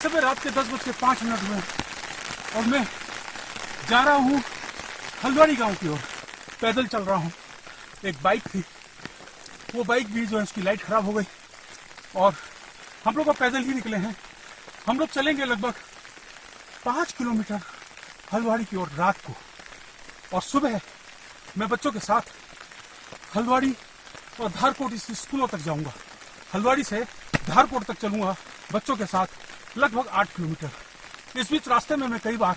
समय रात के 10:05 में और मैं जा रहा हूँ हल्द्वानी गांव की ओर। पैदल चल रहा हूँ। एक बाइक थी, वो बाइक भी जो है उसकी लाइट खराब हो गई और हम लोग पैदल ही निकले हैं। हम लोग चलेंगे लगभग 5 किलोमीटर हल्द्वानी की ओर रात को, और सुबह मैं बच्चों के साथ हल्द्वानी और धारकोट इस स्कूलों तक जाऊंगा। हल्द्वानी से धारकोट तक चलूंगा बच्चों के साथ लगभग 8 किलोमीटर। इस बीच रास्ते में मैं कई बार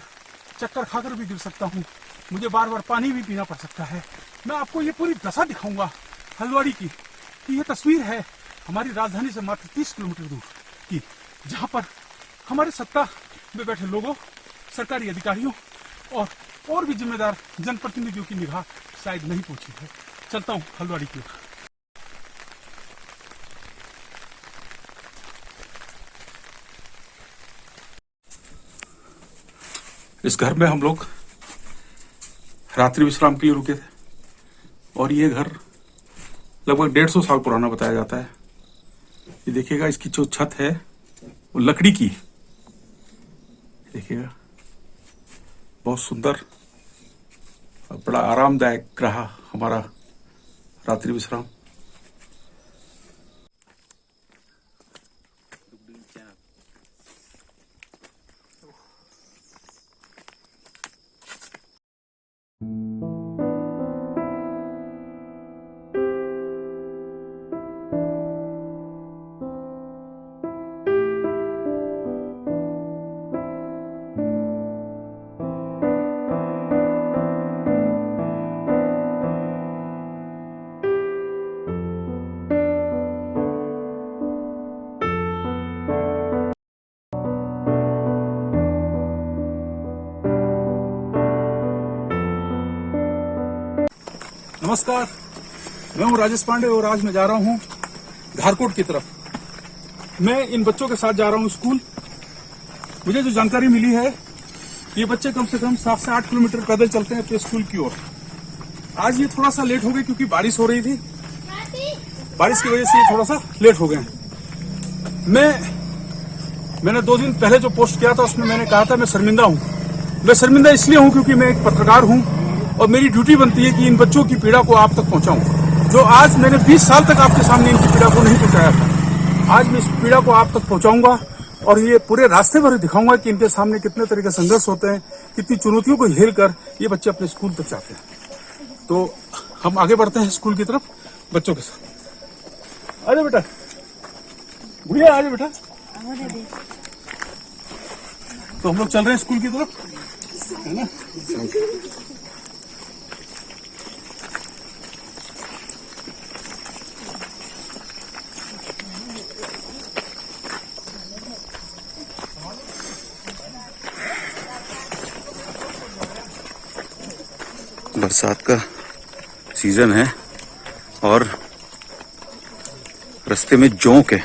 चक्कर खाकर भी गिर सकता हूँ, मुझे बार बार पानी भी पीना पड़ सकता है। मैं आपको ये पूरी दशा दिखाऊंगा हल्द्वानी की, कि ये तस्वीर है हमारी राजधानी से मात्र 30 किलोमीटर दूर की, जहाँ पर हमारे सत्ता में बैठे लोगों, सरकारी अधिकारियों और भी जिम्मेदार जनप्रतिनिधियों की निगाह शायद नहीं पहुंची है। चलता हूँ हल्द्वानी की ओर। इस घर में हम लोग रात्रि विश्राम के लिए रुके थे और ये घर लगभग 150 साल पुराना बताया जाता है। ये देखिएगा, इसकी जो छत है वो लकड़ी की, देखिएगा बहुत सुंदर और बड़ा आरामदायक रहा हमारा रात्रि विश्राम। नमस्कार, मैं हूं राजेश पांडे और आज मैं जा रहा हूं धारकोट की तरफ। मैं इन बच्चों के साथ जा रहा हूं स्कूल। मुझे जो जानकारी मिली है, ये बच्चे कम से कम 7 से 8 किलोमीटर पैदल चलते हैं अपने स्कूल की ओर। आज ये थोड़ा सा लेट हो गए क्योंकि बारिश हो रही थी, बारिश की वजह से ये थोड़ा सा लेट हो गए। मैंने 2 दिन पहले जो पोस्ट किया था उसमें मैंने कहा था मैं शर्मिंदा हूं। मैं शर्मिंदा इसलिए हूं क्योंकि मैं एक पत्रकार हूं और मेरी ड्यूटी बनती है कि इन बच्चों की पीड़ा को आप तक पहुंचाऊं। जो आज मैंने 20 साल तक आपके सामने इनकी पीड़ा को नहीं पहुंचाया था, आज मैं इस पीड़ा को आप तक पहुंचाऊंगा और ये पूरे रास्ते भर दिखाऊंगा कि इनके सामने कितने तरह के संघर्ष होते हैं, कितनी चुनौतियों को झेल कर ये बच्चे अपने स्कूल तक जाते हैं। तो हम आगे बढ़ते हैं स्कूल की तरफ बच्चों के साथ। आजा बेटा, गुड़िया आजा बेटा। तो हम लोग चल रहे हैं स्कूल की तरफ, है ना। बरसात का सीजन है और रास्ते में जोंक है।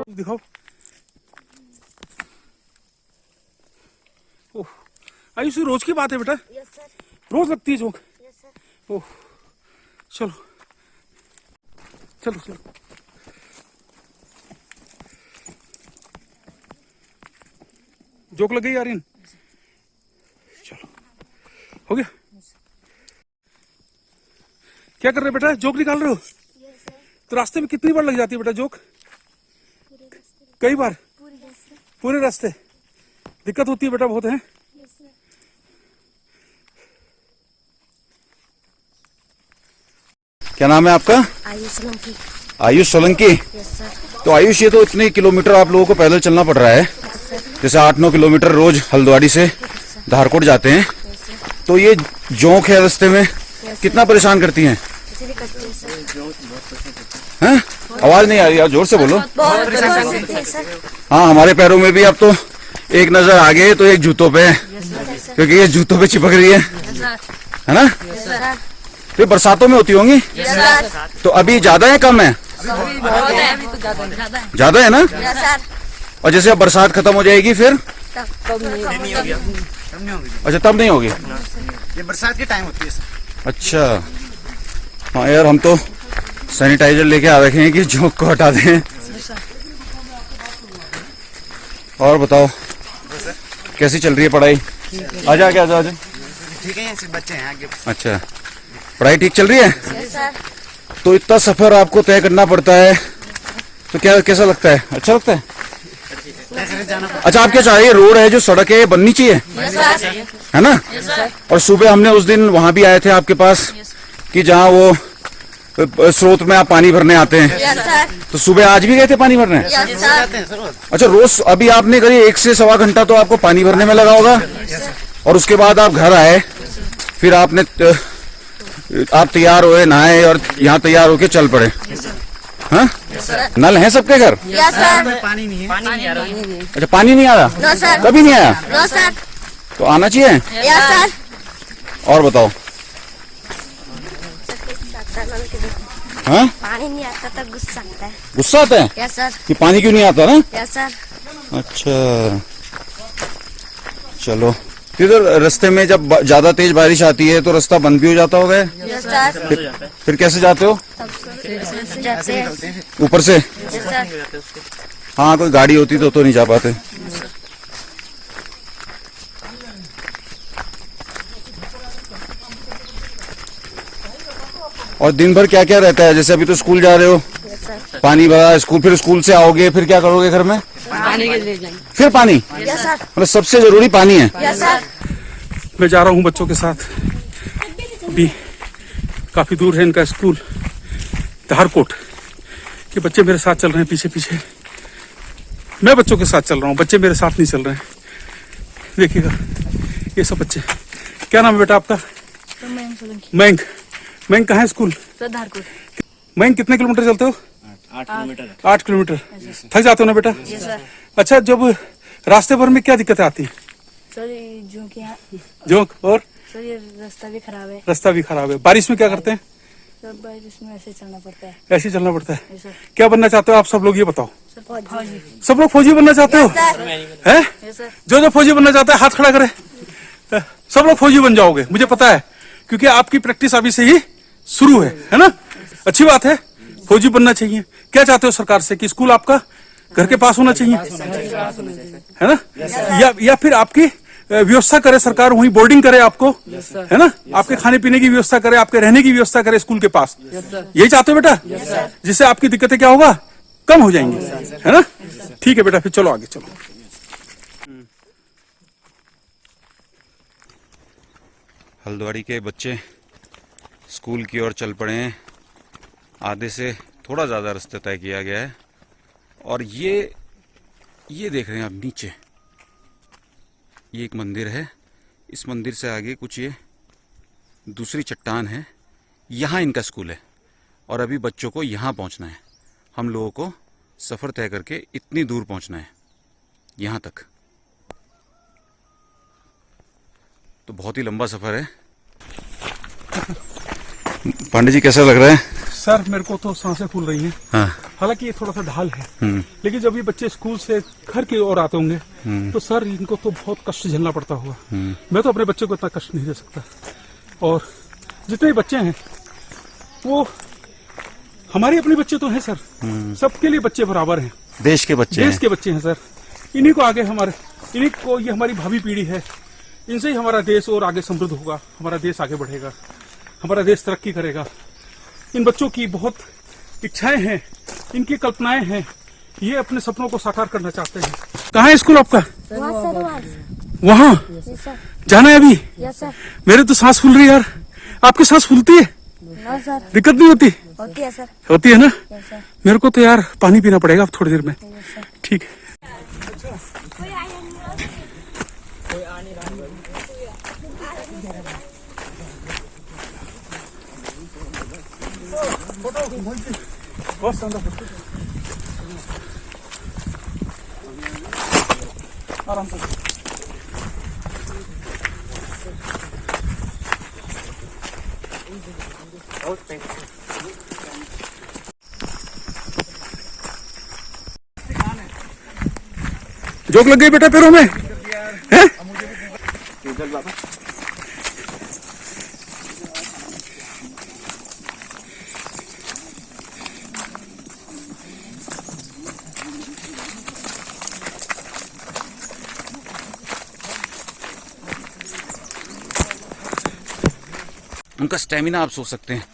दिखाओ। ओह, आयुष रोज की बात है बेटा। Yes sir. रोज लगती है जोंक। Yes sir. ओह, चलो चलो चलो। जोक लग गई यारिन। चलो, हो गया। क्या कर रहे बेटा, जोक निकाल रहे हो? Yes sir. तो रास्ते में कितनी बार लग जाती है बेटा जोक? कई बार? पूरे रास्ते दिक्कत होती है बेटा, बहुत है। Yes sir. क्या नाम है आपका? आयुष सोलंकी। आयुष सोलंकी। Yes sir. तो आयुष, ये तो इतने किलोमीटर आप लोगों को पैदल चलना पड़ रहा है, जैसे 8-9 किलोमीटर रोज हल्द्वानी से धारकोट जाते हैं। तो ये जोंक है रास्ते में, कितना परेशान करती हैं? हैं? आवाज नहीं आ रही, आप जोर से बोलो। बहुत परेशान करती है सर। हाँ, हमारे पैरों में भी अब तो एक नजर आगे तो एक जूतों पे है, क्योंकि ये जूतों पे चिपक रही है ना। तो ये बरसातों में होती होंगी। Yes sir. तो अभी ज्यादा है कम है? बहुत है अभी तो ज्यादा है। ज्यादा है ना? Yes sir. और जैसे अब बरसात खत्म हो जाएगी फिर? तब नहीं होगी। अच्छा तब नहीं होगी। ये बरसात के टाइम होती है सर। अच्छा हाँ यार, हम तो सैनिटाइजर लेके आ रखे हैं कि जोंक को हटा दें। और बताओ कैसी चल रही है पढ़ाई? आजा आजा आजा आजा। ठीक है, ऐसे बच्चे हैं आगे। अच्छा पढ़ाई ठीक चल रही है? Yes sir. तो इतना सफर आपको तय करना पड़ता है, तो क्या कैसा लगता है? अच्छा लगता है? ऐसे जाना पड़ता अच्छा आप क्या चाह रही है, रोड है जो सड़क है ये बननी चाहिए, यस सर। है ना? और सुबह हमने उस दिन वहां भी आए थे आपके पास कि जहाँ वो स्रोत में आप पानी भरने आते हैं, यस सर। तो सुबह आज भी गए थे पानी भरने? Yes sir. है सर। अच्छा रोज अभी आपने करीब 1 से सवा घंटा तो आपको पानी भरने में लगा होगा, और उसके बाद आप घर आए, फिर आपने आप तैयार हुए, नहाए और यहाँ तैयार होके चल पड़े। हाँ नल है सबके घर? Yes sir. पानी नहीं है। अच्छा पानी नहीं आ रहा? No sir. कभी नहीं आया? No sir. तो आना चाहिए। Yes sir. और बताओ। हाँ पानी नहीं आता तो गुस्सा आता है। गुस्सा आता है यस सर। कि पानी क्यों नहीं आता ना? Yes sir. अच्छा चलो, फिर तो रास्ते में जब ज्यादा तेज बारिश आती है तो रास्ता बंद भी हो जाता होगा। Yes sir. फिर कैसे जाते हो? जाते हैं। ऊपर से? Yes sir. हाँ कोई गाड़ी होती तो नहीं जा पाते। और दिन भर क्या क्या रहता है? जैसे अभी तो स्कूल जा रहे हो, यस सर। पानी भरा स्कूल, फिर स्कूल से आओगे फिर क्या करोगे घर में? पानी के ले जाएंगे। फिर पानी? Yes sir. मतलब सबसे जरूरी पानी है। Yes sir. मैं जा रहा हूँ बच्चों के साथ, भी काफी दूर है इनका स्कूल, धारकोट के बच्चे मेरे साथ चल रहे हैं पीछे पीछे। मैं बच्चों के साथ चल रहा हूँ, बच्चे मेरे साथ नहीं चल रहे हैं। देखिएगा ये सब बच्चे। क्या नाम है बेटा आपका? मयंक। मयंक कहाँ है स्कूल? मयंक कितने किलोमीटर चलते हो? 8 किलोमीटर। 8 किलोमीटर। थक जाते हो ना बेटा? Yes sir. अच्छा जब रास्ते भर में क्या दिक्कतें आती हैं? सर ये जो कि यहाँ जोंक और सर ये रास्ता भी खराब है। रास्ता भी खराब है। बारिश में क्या करते हैं? सर बारिश में ऐसे चलना पड़ता है। ऐसे ही चलना पड़ता है। Yes sir. क्या बनना चाहते हो आप सब लोग ये बताओ? सर फौजी। सब लोग फौजी बनना चाहते हो? सर। हैं? Yes sir. जो फौजी बनना चाहता है हाथ खड़ा करे। सब लोग फौजी बन जाओगे मुझे पता है, क्योंकि आपकी प्रैक्टिस अभी से ही शुरू है ना? अच्छी बात है, फौजी बनना चाहिए। क्या चाहते हो सरकार से कि स्कूल आपका घर के पास होना चाहिए, है ना? या फिर आपकी व्यवस्था करे सरकार, वहीं बोर्डिंग करे आपको, है ना? आपके खाने पीने की व्यवस्था करे, आपके रहने की व्यवस्था करे स्कूल के पास। यही चाहते हो बेटा? जिससे आपकी दिक्कतें क्या होगा, कम हो जाएंगी, है ना? ठीक है बेटा, फिर चलो आगे चलो। हल्द्वानी के बच्चे स्कूल की ओर चल पड़े हैं। आधे से थोड़ा ज़्यादा रास्ता तय किया गया है। और ये देख रहे हैं आप नीचे, ये एक मंदिर है। इस मंदिर से आगे कुछ ये दूसरी चट्टान है, यहाँ इनका स्कूल है। और अभी बच्चों को यहाँ पहुँचना है। हम लोगों को सफ़र तय करके इतनी दूर पहुँचना है, यहाँ तक। तो बहुत ही लंबा सफ़र है। पांडे जी कैसा लग रहा है? सर मेरे को तो सांसें फूल रही हैं। हाँ। हालांकि ये थोड़ा सा ढाल है, लेकिन जब ये बच्चे स्कूल से घर की ओर आते होंगे तो सर इनको तो बहुत कष्ट झेलना पड़ता होगा। मैं तो अपने बच्चे को इतना कष्ट नहीं दे सकता। और जितने बच्चे हैं वो हमारे अपने बच्चे तो हैं सर, सबके लिए बच्चे बराबर हैं। देश के बच्चे देश के बच्चे हैं सर। इन्हीं को आगे इन्हीं को, ये हमारी भावी पीढ़ी है, इनसे ही हमारा देश और आगे समृद्ध होगा, हमारा देश आगे बढ़ेगा, हमारा देश तरक्की करेगा। इन बच्चों की बहुत इच्छाएं हैं, इनकी कल्पनाएं हैं, ये अपने सपनों को साकार करना चाहते हैं। कहाँ है स्कूल आपका? वहाँ यस सर। जाना है अभी? Yes sir. मेरे तो सांस फूल रही है यार। आपकी सांस फूलती है? No sir. दिक्कत नहीं होती? होती है सर। होती है ना? Yes sir. मेरे को तो यार पानी पीना पड़ेगा अब थोड़ी देर में। Yes sir. ठीक है। बहुत शानदार फोटो। आराम से। जोक लग गई बेटा पैरों में हैं? उनका स्टेमिना आप सोच सकते हैं।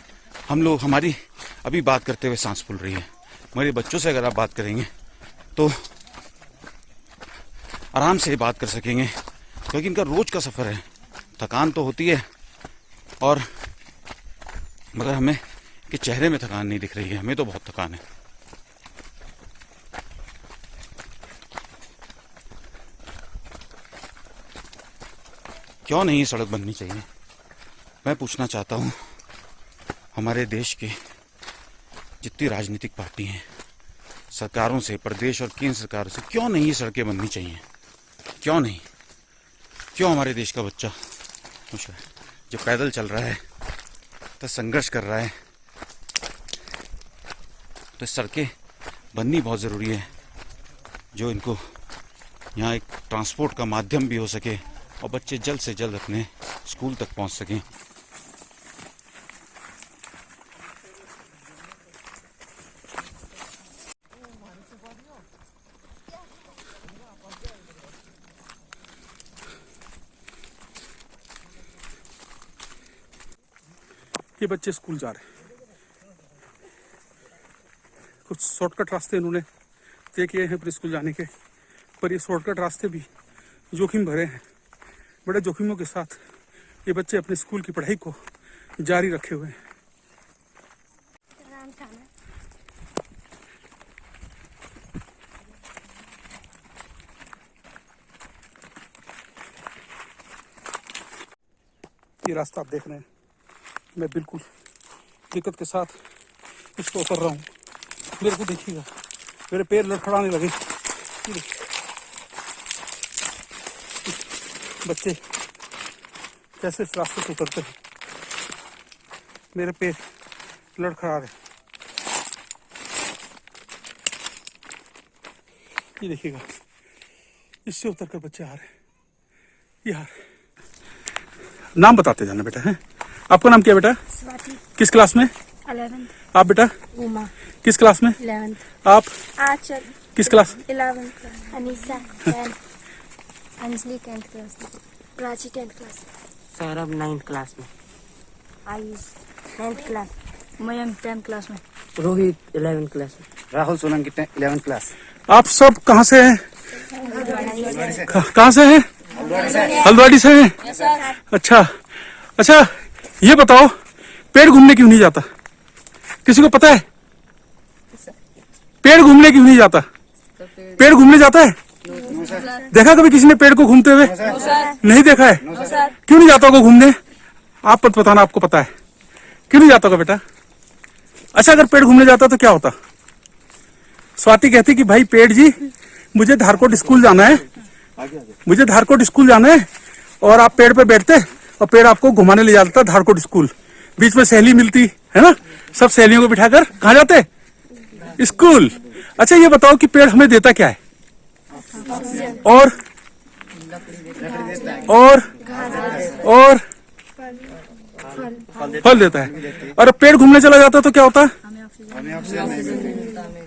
हम लोग, हमारी अभी बात करते हुए सांस फूल रही है। मेरे बच्चों से अगर आप बात करेंगे तो आराम से बात कर सकेंगे, क्योंकि इनका रोज का सफर है। थकान तो होती है, और मगर हमें कि चेहरे में थकान नहीं दिख रही है। हमें तो बहुत थकान है। क्यों नहीं सड़क बननी चाहिए? मैं पूछना चाहता हूं हमारे देश के जितनी राजनीतिक पार्टी हैं, सरकारों से, प्रदेश और केंद्र सरकार से, क्यों नहीं ये सड़कें बननी चाहिए? क्यों नहीं? क्यों हमारे देश का बच्चा जो पैदल चल रहा है, तो संघर्ष कर रहा है, तो सड़कें बननी बहुत ज़रूरी है, जो इनको यहाँ एक ट्रांसपोर्ट का माध्यम भी हो सके और बच्चे जल्द से जल्द अपने स्कूल तक पहुँच सकें। ये बच्चे स्कूल जा रहे हैं। कुछ शॉर्टकट रास्ते इन्होंने तय किए हैं अपने स्कूल जाने के, पर ये शॉर्टकट रास्ते भी जोखिम भरे हैं। बड़े जोखिमों के साथ ये बच्चे अपने स्कूल की पढ़ाई को जारी रखे हुए हैं। ये रास्ता आप देख रहे हैं, मैं बिल्कुल दिक्कत के साथ इस पर उतर रहा हूँ। मेरे को देखिएगा, मेरे पैर लड़खड़ाने लगे। बच्चे कैसे इस रास्ते से उतरते हैं, मेरे पैर लड़खड़ा रहे। ये देखिएगा, इससे उतरकर बच्चे आ रहे हैं। ये आ रहे। नाम बताते जाना बेटा। है आपका नाम क्या बेटा? स्वाति। किस क्लास में? 11th। आप बेटा? उमा। किस क्लास में? 11th। आप आचल। किस class? 11th। Anisa 10th। Anjali 10th class में। प्राची 10th क्लास में। सौरभ 9th क्लास में। Ayush 9th class. Mayank 10th class में। रोहित 11th क्लास में। Rahul Solanki 11th class. आप सब कहाँ से हैं? कहाँ से हैं? हल्द्वानी से हैं। अच्छा, ये बताओ, पेड़ घूमने क्यों नहीं जाता? किसी को पता है? पेड़ घूमने क्यों नहीं जाता? पेड़ घूमने जाता है? देखा कभी किसी ने पेड़ को घूमते हुए? नहीं देखा है। क्यों नहीं जाता होगा घूमने? आप मत बताना, आपको पता है क्यों नहीं जाता होगा बेटा? अच्छा, अगर पेड़ घूमने जाता तो क्या होता? स्वाति कहती कि भाई पेड़ जी, मुझे धारकोट स्कूल जाना है, मुझे धारकोट स्कूल जाना है, और आप पेड़ पे बैठते और पेड़ आपको घुमाने ले जाता धारकोट स्कूल। बीच में सहेली मिलती है ना, सब सहेलियों को बिठाकर कहाँ जाते? स्कूल। अच्छा, ये बताओ कि पेड़ हमें देता क्या है? और फल देता है। और पेड़ घूमने चला जाता तो क्या होता?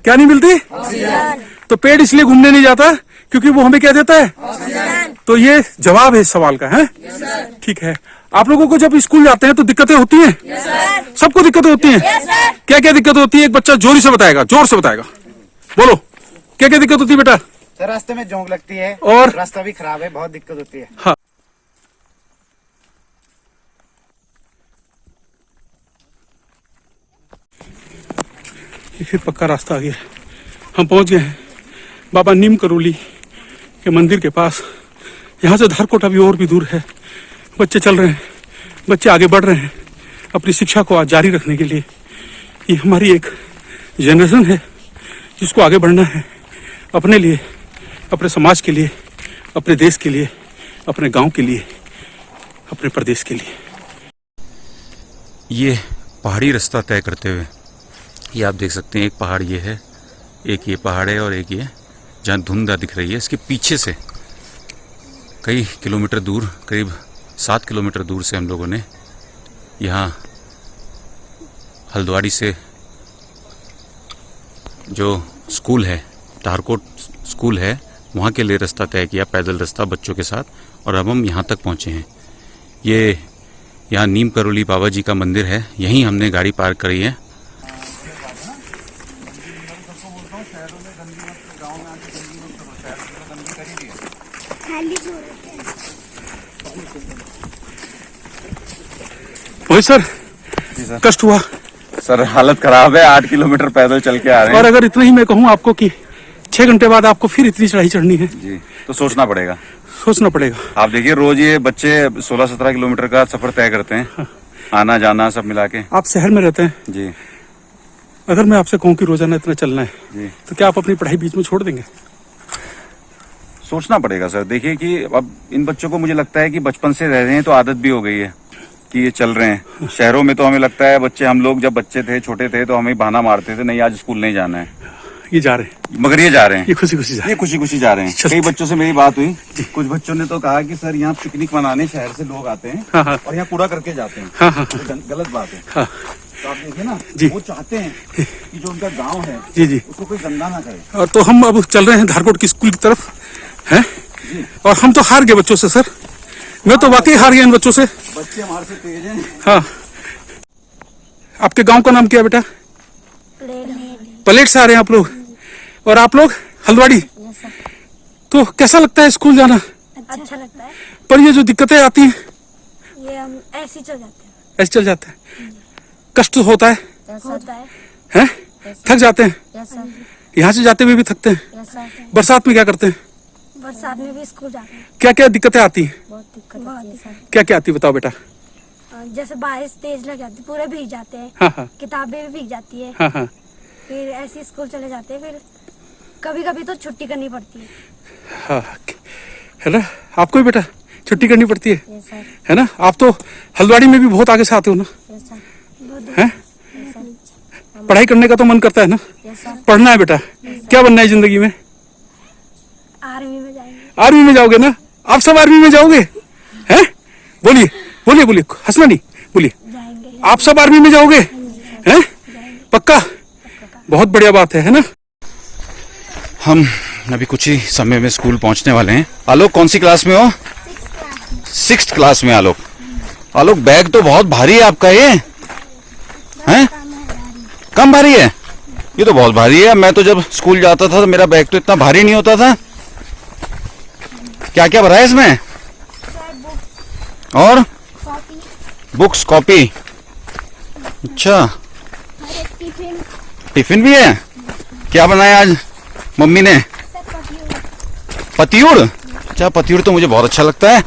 क्या नहीं मिलती? तो पेड़ इसलिए घूमने नहीं जाता क्योंकि वो हमें क्या देता है? तो ये जवाब है इस सवाल का। है ठीक है। आप लोगों को जब स्कूल जाते हैं तो दिक्कतें होती हैं? सबको दिक्कतें होती हैं? क्या क्या दिक्कत होती है? एक बच्चा जोर से बताएगा, बोलो क्या क्या दिक्कत होती है बेटा? सर, रास्ते में जोंक लगती है और रास्ता भी खराब है, बहुत दिक्कत होती है। हाँ, ये पक्का रास्ता आ गया। हम पहुंच गए हैं बाबा नीम करोली के मंदिर के पास। यहाँ से धारकोट अभी और भी दूर है। बच्चे चल रहे हैं, बच्चे आगे बढ़ रहे हैं अपनी शिक्षा को आज जारी रखने के लिए। ये हमारी एक जनरेशन है जिसको आगे बढ़ना है, अपने लिए, अपने समाज के लिए, अपने देश के लिए, अपने गांव के लिए, अपने प्रदेश के लिए। ये पहाड़ी रास्ता तय करते हुए। ये आप देख सकते हैं, एक पहाड़ ये है, एक ये पहाड़ है और एक ये जहाँ धुंधा दिख रही है, इसके पीछे से कई किलोमीटर दूर, करीब 7 किलोमीटर दूर से हम लोगों ने यहाँ हल्द्वानी से जो स्कूल है, धारकोट स्कूल है, वहाँ के लिए रास्ता तय किया, पैदल रास्ता बच्चों के साथ, और अब हम यहाँ तक पहुँचे हैं। ये यहाँ नीम करोली बाबा जी का मंदिर है, यहीं हमने गाड़ी पार्क करी है। वही सर, कष्ट हुआ सर हालत खराब है, 8 किलोमीटर पैदल चल के आ रहे हैं। और अगर इतना ही मैं कहूँ आपको कि 6 घंटे बाद आपको फिर इतनी चढ़ाई चढ़नी है, जी, तो सोचना पड़ेगा, सोचना पड़ेगा। आप देखिए रोज ये बच्चे 16-17 किलोमीटर का सफर तय करते हैं, आना जाना सब मिला के। आप शहर में रहते हैं, जी अगर मैं आपसे कहूँ कि रोजाना इतना चलना है, जी, तो क्या आप अपनी पढ़ाई बीच में छोड़ देंगे? सोचना पड़ेगा सर। देखिए कि अब इन बच्चों को मुझे लगता है कि बचपन से रह रहे हैं तो आदत भी हो गई है कि ये चल रहे हैं। शहरों में तो हमें लगता है बच्चे, हम लोग जब बच्चे थे, छोटे थे, तो हमें बहाना मारते थे, नहीं आज स्कूल नहीं जाना है, ये जा रहे हैं, मगर ये जा रहे हैं, ये खुशी खुशी जा रहे ये खुशी खुशी जा रहे हैं। चलते। कई बच्चों से मेरी बात हुई, कुछ बच्चों ने तो कहा कि सर यहाँ पिकनिक मनाने शहर से लोग आते हैं हाँ, हाँ। और यहाँ कूड़ा करके जाते हैं। हाँ, हाँ, ये गलत बात है। हाँ, तो आप देखिए ना, जी। वो चाहते हैं कि जो उनका गांव है जी जी। उसको कोई गंदा ना करे। और तो हम अब चल रहे हैं धारकोट की स्कूल की तरफ, हैं, और हम तो हार गए बच्चों से सर, मैं तो वाकई हार गया इन बच्चों से। बच्चे हमारे से तेज हैं। हाँ, आपके गांव का नाम क्या है बेटा? पलेट से आ रहे हैं आप लोग, और आप लोग हल्द्वानी। तो कैसा लगता है स्कूल जाना? अच्छा लगता है। पर ये जो दिक्कतें आती हैं, ये हम ऐसे ही चल जाते हैं। ऐसे चल जाते हैं, कष्ट तो होता है, होता है। हैं, थक जाते हैं, यस यहाँ से जाते हुए भी थकते हैं। सर। बरसात में क्या करते हैं? बरसात में भी स्कूल जाते हैं। क्या क्या दिक्कतें आती हैं? बहुत दिक्कत होती है सर। क्या क्या आती है बताओ बेटा? जैसे बारिश तेज लग जाती है, पूरे भीग जाते हैं, हाँ हाँ किताबें भी भीग जाती है, हाँ हाँ फिर ऐसे स्कूल चले जाते हैं, फिर कभी कभी तो छुट्टी करनी पड़ती है। हाँ, है ना, आपको भी बेटा छुट्टी करनी पड़ती है, यस सर। है ना? आप तो हल्द्वानी में भी बहुत आगे से आते हो ना, यस सर। हैं? पढ़ाई करने का तो मन करता है ना, यस सर। पढ़ना है बेटा। क्या बनना है जिंदगी में? आर्मी में जाएंगे। आर्मी में जाओगे ना? आप सब आर्मी में जाओगे? हैं? बोलिए बोलिए बोलिए, हंसना नहीं, बोलिए। जाएंगे। आप सब आर्मी में जाओगे? हैं? पक्का? बहुत बढ़िया बात है ना? हम अभी कुछ ही समय में स्कूल पहुंचने वाले हैं। आलोक कौन सी क्लास में हो? 6th क्लास में। आलोक, आलोक बैग तो बहुत भारी है आपका, ये हैं? कम भारी है? ये तो बहुत भारी है। मैं तो जब स्कूल जाता था तो मेरा बैग तो इतना भारी नहीं होता था। क्या क्या भरा है इसमें? और बुक्स, कॉपी। अच्छा, टिफिन भी है? क्या बनाया आज मम्मी ने? पतियूड़। अच्छा, पतियूड़ तो मुझे बहुत अच्छा लगता है,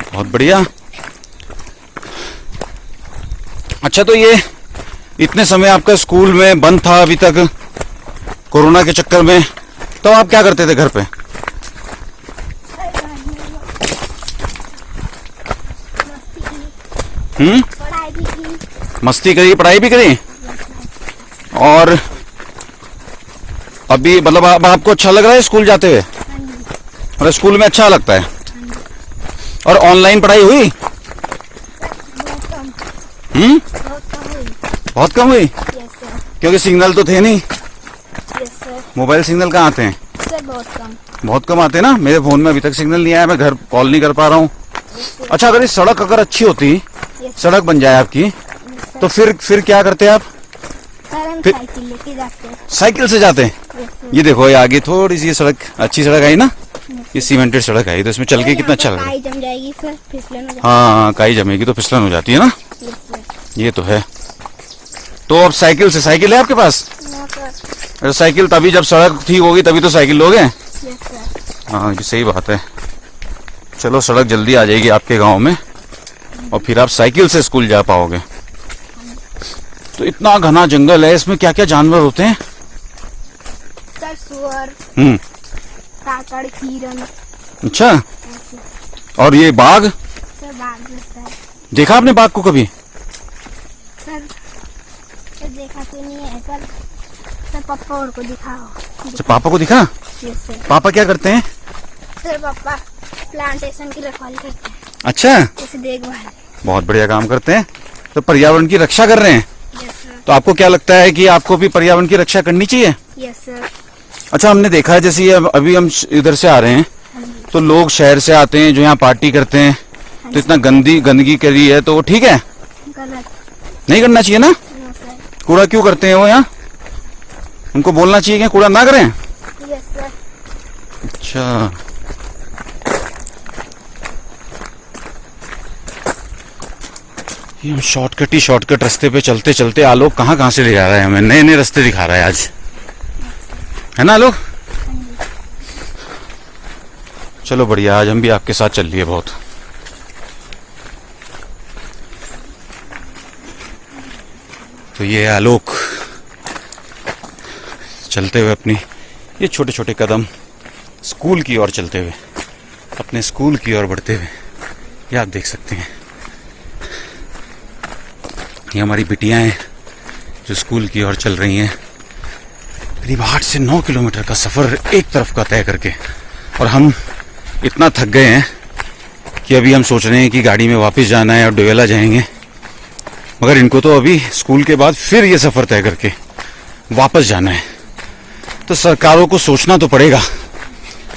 बहुत बढ़िया। अच्छा, तो ये इतने समय आपका स्कूल में बंद था अभी तक कोरोना के चक्कर में, तो आप क्या करते थे घर पे? पढ़ाई भी की। मस्ती करी, पढ़ाई भी करी, और अभी मतलब अब आपको अच्छा लग रहा है स्कूल जाते हुए? और स्कूल में अच्छा लगता है? और ऑनलाइन पढ़ाई हुई? बहुत कम हुई? Yes sir. क्योंकि सिग्नल तो थे नहीं, यस सर। मोबाइल सिग्नल कहाँ आते हैं? सर बहुत कम। बहुत कम आते हैं ना। मेरे फोन में अभी तक सिग्नल नहीं आया, मैं घर कॉल नहीं कर पा रहा हूँ। अच्छा, अगर ये सड़क अगर अच्छी होती, सड़क बन जाए आपकी, तो फिर क्या करते आप? सर हम फिर- साइकिल लेके जाते हैं। साइकिल से जाते हैं? Yes sir. ये देखो, ये आगे थोड़ी सी सड़क, अच्छी सड़क आई ना, ये सीमेंटेड सड़क आई, तो इसमें चल के कितना अच्छा लग रहा है। काई जम जाएगी सर, फिसलन हो जाएगी। हाँ, काई जमेगी तो फिसलन हो जाती है ना, यस सर। ये तो है। तो अब साइकिल से, साइकिल है आपके पास? No sir. अरे साइकिल तभी जब सड़क ठीक होगी तभी तो साइकिल लोगे। Yes sir. हाँ, ये सही बात है। चलो, सड़क जल्दी आ जाएगी आपके गांव में और फिर आप साइकिल से स्कूल जा पाओगे। तो इतना घना जंगल है, इसमें क्या क्या जानवर होते हैं? सर सुअर, काकड़, हिरन। अच्छा, और ये बाघ? सर बाघ रहता है। देखा आपने बाघ को कभी? सर सर तो देखा तो नहीं है पर सर पापा और को दिखाओ। अच्छा, पापा को दिखा? Yes sir. पापा क्या करते हैं? सर पापा प्लांटेशन की रखवाली करते हैं, अच्छा, जैसे देखभाल। बहुत बढ़िया काम करते हैं। तो पर्यावरण की रक्षा कर रहे हैं। Yes sir. तो आपको क्या लगता है कि आपको भी पर्यावरण की रक्षा करनी चाहिए? Yes sir. अच्छा, हमने देखा है जैसे ये अभी हम इधर से आ रहे हैं तो लोग शहर से आते हैं जो यहाँ पार्टी करते हैं, तो इतना गंदगी करी है, तो वो ठीक है? गलत। नहीं करना चाहिए ना? No sir. कूड़ा क्यों करते हैं वो यहाँ? उनको बोलना चाहिए कि कूड़ा ना करें। Yes sir. अच्छा, ये हम शॉर्टकट रास्ते पे चलते चलते आलोक कहाँ से ले जा रहा है हमें, नए नए रास्ते दिखा रहा है आज, है ना आलोक? चलो बढ़िया, आज हम भी आपके साथ चल लिए बहुत। तो ये आलोक चलते हुए अपनी ये छोटे छोटे कदम स्कूल की ओर चलते हुए, अपने स्कूल की ओर बढ़ते हुए, ये आप देख सकते हैं। ये हमारी बिटियां हैं जो स्कूल की ओर चल रही हैं, करीब 8 से 9 किलोमीटर का सफर एक तरफ का तय करके। और हम इतना थक गए हैं कि अभी हम सोच रहे हैं कि गाड़ी में वापस जाना है और डोयला जाएंगे, मगर इनको तो अभी स्कूल के बाद फिर ये सफर तय करके वापस जाना है। तो सरकारों को सोचना तो पड़ेगा,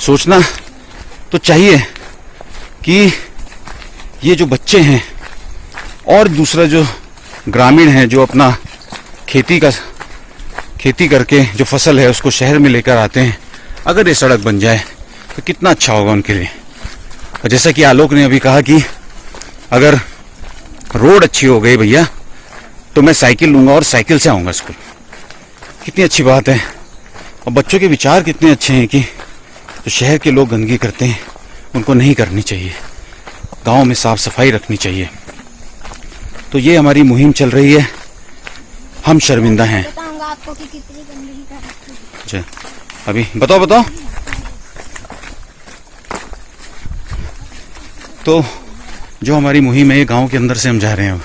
सोचना तो चाहिए कि ये जो बच्चे हैं और दूसरा जो ग्रामीण है जो अपना खेती करके जो फसल है उसको शहर में लेकर आते हैं, अगर ये सड़क बन जाए तो कितना अच्छा होगा उनके लिए। और जैसा कि आलोक ने अभी कहा कि अगर रोड अच्छी हो गई भैया तो मैं साइकिल लूंगा और साइकिल से आऊंगा स्कूल, कितनी अच्छी बात है। और बच्चों के विचार कितने अच्छे हैं कि जो शहर के लोग गंदगी करते हैं उनको नहीं करनी चाहिए, गांव में साफ सफाई रखनी चाहिए। तो ये हमारी मुहिम चल रही है, हम शर्मिंदा हैं। बताऊंगा आपको कि कितनी गंदगी कर रखी है। अच्छा, अभी बताओ। तो जो हमारी मुहिम है ये गांव के अंदर से हम जा रहे हैं।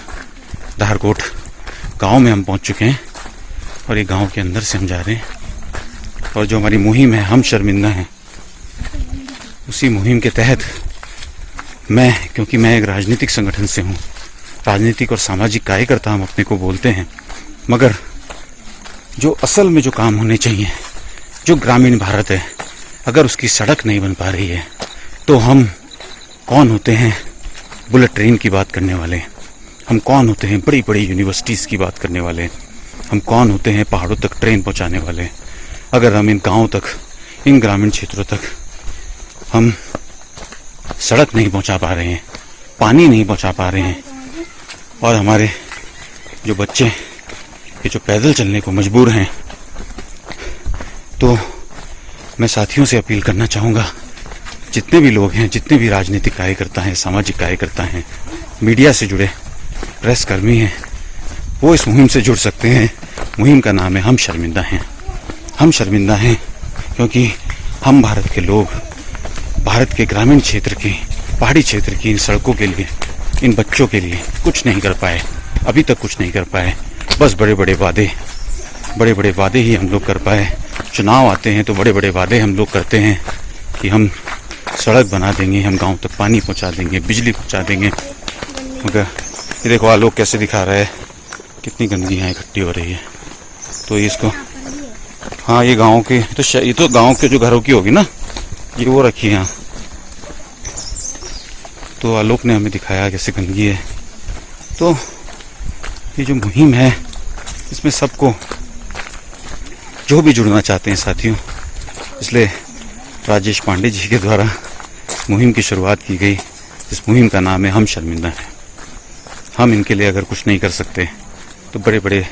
धारकोट गांव में हम पहुंच चुके हैं और ये गांव के अंदर से हम जा रहे हैं। और जो हमारी मुहिम है हम शर्मिंदा हैं, उसी मुहिम के तहत क्योंकि मैं एक राजनीतिक संगठन से हूँ, राजनीतिक और सामाजिक कार्यकर्ता हम अपने को बोलते हैं, मगर जो असल में जो काम होने चाहिए, जो ग्रामीण भारत है, अगर उसकी सड़क नहीं बन पा रही है तो हम कौन होते हैं बुलेट ट्रेन की बात करने वाले? हम कौन होते हैं बड़ी बड़ी यूनिवर्सिटीज़ की बात करने वाले? हम कौन होते हैं पहाड़ों तक ट्रेन पहुंचाने वाले? अगर हम इन गांवों तक, इन ग्रामीण क्षेत्रों तक हम सड़क नहीं पहुंचा पा रहे हैं, पानी नहीं पहुंचा पा रहे हैं, और हमारे जो बच्चे ये जो पैदल चलने को मजबूर हैं, तो मैं साथियों से अपील करना चाहूँगा, जितने भी लोग हैं, जितने भी राजनीतिक कार्यकर्ता हैं, सामाजिक कार्यकर्ता हैं, मीडिया से जुड़े प्रेस कर्मी हैं, वो इस मुहिम से जुड़ सकते हैं। मुहिम का नाम है हम शर्मिंदा हैं। हम शर्मिंदा हैं क्योंकि हम भारत के लोग भारत के ग्रामीण क्षेत्र की, पहाड़ी क्षेत्र की इन सड़कों के लिए, इन बच्चों के लिए कुछ नहीं कर पाए, अभी तक कुछ नहीं कर पाए। बस बड़े बड़े वादे ही हम लोग कर पाए। चुनाव आते हैं तो बड़े बड़े वादे हम लोग करते हैं कि हम सड़क बना देंगे, हम गांव तक पानी पहुंचा देंगे, बिजली पहुंचा देंगे, मगर ये देखो आलोक कैसे दिखा रहा है कितनी गंदगी यहाँ इकट्ठी हो रही है। तो इसको, हाँ ये गांव के ये तो गांव के जो घरों की होगी ना, ये वो रखी है यहाँ। तो आलोक ने हमें दिखाया कैसे गंदगी है। तो ये जो मुहिम है इसमें सबको जो भी जुड़ना चाहते हैं साथियों, इसलिए राजेश पांडे जी के द्वारा मुहिम की शुरुआत की गई, इस मुहिम का नाम है हम शर्मिंदा हैं। हम इनके लिए अगर कुछ नहीं कर सकते तो बड़े बड़े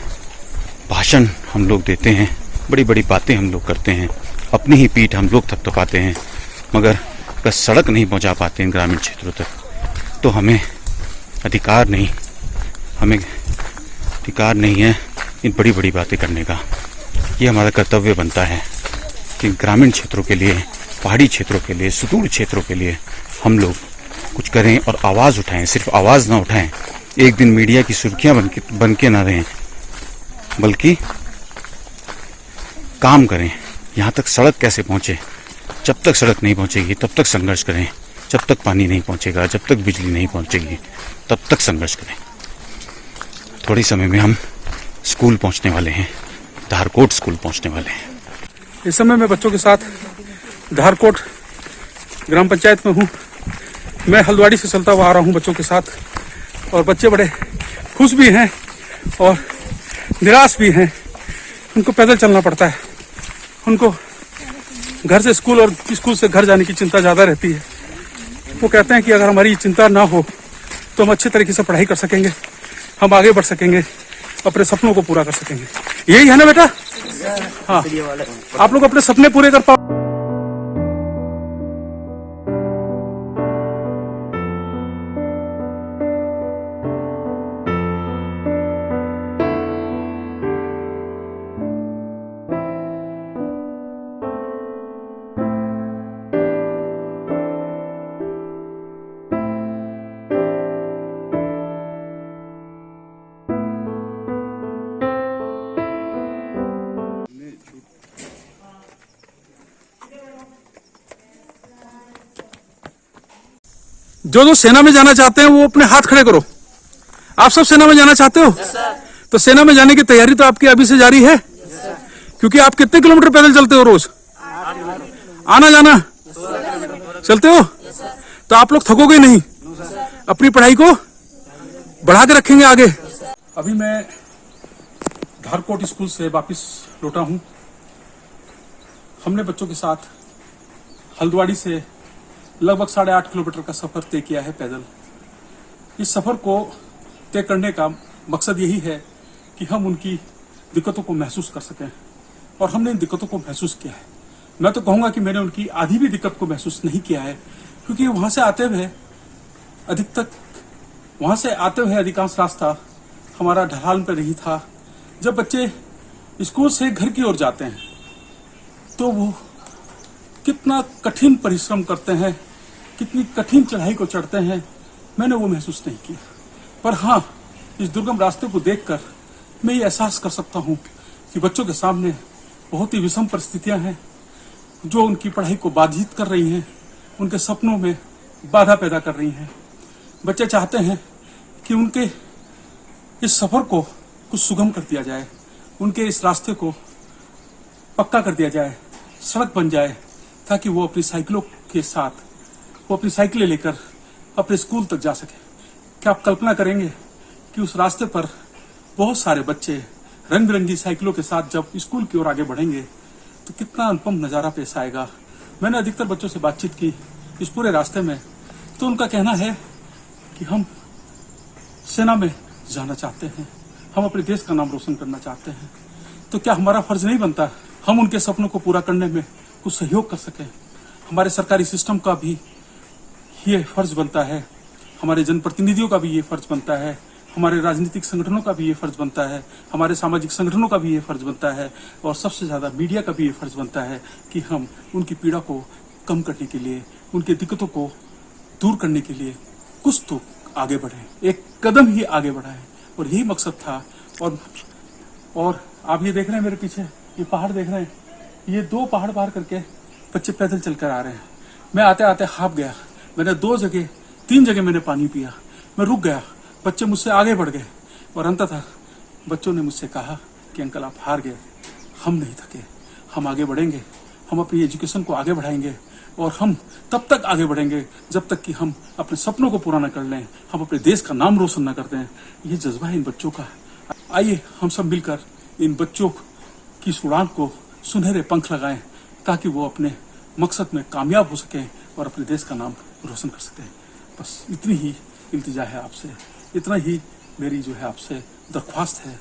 भाषण हम लोग देते हैं, बड़ी बड़ी बातें हम लोग करते हैं, अपनी ही पीठ हम लोग थपथपाते हैं, मगर बस सड़क नहीं पहुंचा पाते इन ग्रामीण क्षेत्रों तक, तो हमें अधिकार नहीं है इन बड़ी बड़ी बातें करने का। ये हमारा कर्तव्य बनता है कि ग्रामीण क्षेत्रों के लिए, पहाड़ी क्षेत्रों के लिए, सुदूर क्षेत्रों के लिए हम लोग कुछ करें और आवाज़ उठाएं। सिर्फ आवाज़ ना उठाएं एक दिन मीडिया की सुर्खियां बन के ना रहें, बल्कि काम करें। यहाँ तक सड़क कैसे पहुंचे, जब तक सड़क नहीं पहुंचेगी तब तक संघर्ष करें, जब तक पानी नहीं पहुंचेगा, जब तक बिजली नहीं पहुंचेगी तब तक संघर्ष करें। थोड़ी समय में हम स्कूल पहुंचने वाले हैं, धारकोट स्कूल पहुंचने वाले हैं। इस समय मैं बच्चों के साथ धारकोट ग्राम पंचायत में हूँ। मैं हल्द्वाड़ी से चलता हुआ आ रहा हूँ बच्चों के साथ, और बच्चे बड़े खुश भी हैं और निराश भी हैं। उनको पैदल चलना पड़ता है, उनको घर से स्कूल और स्कूल से घर जाने की चिंता ज़्यादा रहती है। वो कहते हैं कि अगर हमारी चिंता ना हो तो हम अच्छे तरीके से पढ़ाई कर सकेंगे, हम आगे बढ़ सकेंगे, अपने सपनों को पूरा कर सकेंगे। यही है ना बेटा? हाँ, आप लोग अपने सपने पूरे कर पाओ। जो सेना में जाना चाहते हैं वो अपने हाथ खड़े करो। आप सब सेना में जाना चाहते हो? तो सेना में जाने की तैयारी तो आपकी अभी से जारी है, क्योंकि आप कितने किलोमीटर पैदल चलते हो रोज? आना जाना चलते हो? तो आप लोग थकोगे नहीं, अपनी पढ़ाई को बढ़ा के रखेंगे आगे। अभी मैं धारकोट स्कूल से वापस लौटा हूं। हमने बच्चों के साथ हल्द्वाड़ी से लगभग 8.5 किलोमीटर का सफर तय किया है पैदल। इस सफर को तय करने का मकसद यही है कि हम उनकी दिक्कतों को महसूस कर सकें, और हमने इन दिक्कतों को महसूस किया है। मैं तो कहूँगा कि मैंने उनकी आधी भी दिक्कत को महसूस नहीं किया है, क्योंकि वहाँ से आते हुए अधिकांश रास्ता हमारा ढलान पर नहीं था। जब बच्चे स्कूल से घर की ओर जाते हैं तो वो कितना कठिन परिश्रम करते हैं, कितनी कठिन चढ़ाई को चढ़ते हैं, मैंने वो महसूस नहीं किया। पर हाँ, इस दुर्गम रास्ते को देखकर मैं ये एहसास कर सकता हूँ कि बच्चों के सामने बहुत ही विषम परिस्थितियाँ हैं जो उनकी पढ़ाई को बाधित कर रही हैं, उनके सपनों में बाधा पैदा कर रही हैं। बच्चे चाहते हैं कि उनके इस सफर को कुछ सुगम कर दिया जाए, उनके इस रास्ते को पक्का कर दिया जाए, सड़क बन जाए, ताकि वो अपनी साइकिलों के साथ, वो अपनी साइकिलें लेकर अपने स्कूल तक जा सके। क्या आप कल्पना करेंगे कि उस रास्ते पर बहुत सारे बच्चे रंग बिरंगी साइकिलों के साथ जब स्कूल की ओर आगे बढ़ेंगे तो कितना अनुपम नज़ारा पेश आएगा। मैंने अधिकतर बच्चों से बातचीत की इस पूरे रास्ते में, तो उनका कहना है कि हम सेना में जाना चाहते हैं, हम अपने देश का नाम रोशन करना चाहते हैं। तो क्या हमारा फर्ज नहीं बनता हम उनके सपनों को पूरा करने में कुछ सहयोग कर सकें? हमारे सरकारी सिस्टम का भी ये फर्ज बनता है, हमारे जनप्रतिनिधियों का भी ये फर्ज बनता है, हमारे राजनीतिक संगठनों का भी ये फर्ज बनता है, हमारे सामाजिक संगठनों का भी ये फर्ज बनता है, और सबसे ज़्यादा मीडिया का भी ये फर्ज बनता है कि हम उनकी पीड़ा को कम करने के लिए, उनकी दिक्कतों को दूर करने के लिए कुछ तो आगे बढ़ें, एक कदम ही आगे बढ़ाएं। और यही मकसद था। और आप ये देख रहे हैं मेरे पीछे, ये पहाड़ देख रहे हैं, ये 2 पहाड़ पार करके बच्चे पैदल चलकर आ रहे हैं। मैं आते आते हाफ गया, मैंने 3 जगह मैंने पानी पिया, मैं रुक गया, बच्चे मुझसे आगे बढ़ गए, और अंततः बच्चों ने मुझसे कहा कि अंकल आप हार गए, हम नहीं थके, हम आगे बढ़ेंगे, हम अपनी एजुकेशन को आगे बढ़ाएंगे, और हम तब तक आगे बढ़ेंगे जब तक कि हम अपने सपनों को पूरा न कर लें, हम अपने देश का नाम रोशन न करते हैं। ये जज्बा है इन बच्चों का। आइए हम सब मिलकर इन बच्चों की उड़ान को सुनहरे पंख लगाएं, ताकि वो अपने मकसद में कामयाब हो सकें और अपने देश का नाम रोशन कर सकें। बस इतनी ही इल्तिजा है आपसे, इतना ही मेरी जो है आपसे दरख्वास्त है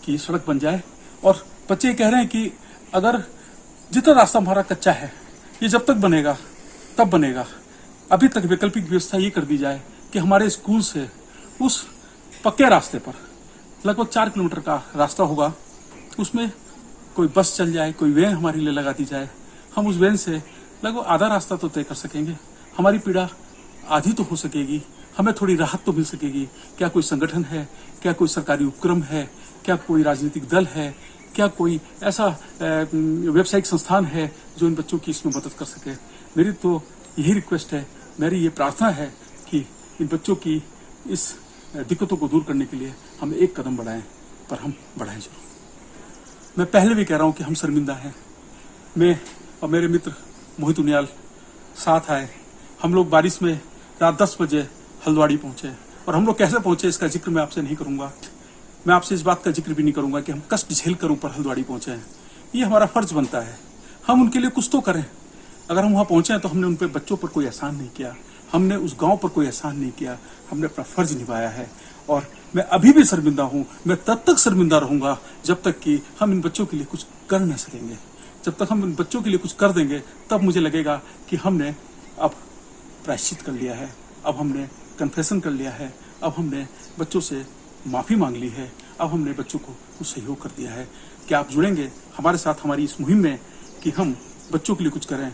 कि सड़क बन जाए। और बच्चे कह रहे हैं कि अगर जितना रास्ता हमारा कच्चा है ये जब तक बनेगा तब बनेगा, अभी तक वैकल्पिक व्यवस्था ये कर दी जाए कि हमारे स्कूल से उस पक्के रास्ते पर लगभग 4 किलोमीटर का रास्ता होगा, उसमें कोई बस चल जाए, कोई वैन हमारे लिए लगा दी जाए, हम उस वैन से लगभग आधा रास्ता तो तय कर सकेंगे, हमारी पीड़ा आधी तो हो सकेगी, हमें थोड़ी राहत तो मिल सकेगी। क्या कोई संगठन है, क्या कोई सरकारी उपक्रम है, क्या कोई राजनीतिक दल है, क्या कोई ऐसा व्यावसायिक संस्थान है जो इन बच्चों की इसमें मदद कर सके? मेरी तो यही रिक्वेस्ट है, मेरी ये प्रार्थना है कि इन बच्चों की इस दिक्कतों को दूर करने के लिए हम एक कदम बढ़ाएं, पर हम बढ़ाएं जरूर। मैं पहले भी कह रहा हूं कि हम शर्मिंदा हैं। मैं और मेरे मित्र मोहित उनियाल साथ आए। हम लोग बारिश में रात 10 बजे हल्द्वाड़ी पहुंचे, और हम लोग कैसे पहुंचे इसका जिक्र मैं आपसे नहीं करूंगा। मैं आपसे इस बात का जिक्र भी नहीं करूंगा कि हम कष्ट झेल कर ऊपर हल्द्वाड़ी पहुंचे हैं। ये हमारा फर्ज बनता है, हम उनके लिए कुछ तो करें। अगर हम वहां पहुंचे हैं तो हमने उन पे बच्चों पर कोई एहसान नहीं किया, हमने उस गांव पर कोई एहसान नहीं किया, हमने अपना फर्ज निभाया है। और मैं अभी भी शर्मिंदा हूं, मैं तब तक शर्मिंदा रहूंगा जब तक कि हम इन बच्चों के लिए कुछ कर न सकेंगे। जब तक हम इन बच्चों के लिए कुछ कर देंगे तब मुझे लगेगा कि हमने अब प्रायश्चित कर लिया है, अब हमने कन्फेशन कर लिया है, अब हमने बच्चों से माफी मांग ली है, अब हमने बच्चों को कुछ सहयोग कर दिया है। क्या आप जुड़ेंगे हमारे साथ हमारी इस मुहिम में कि हम बच्चों के लिए कुछ करें?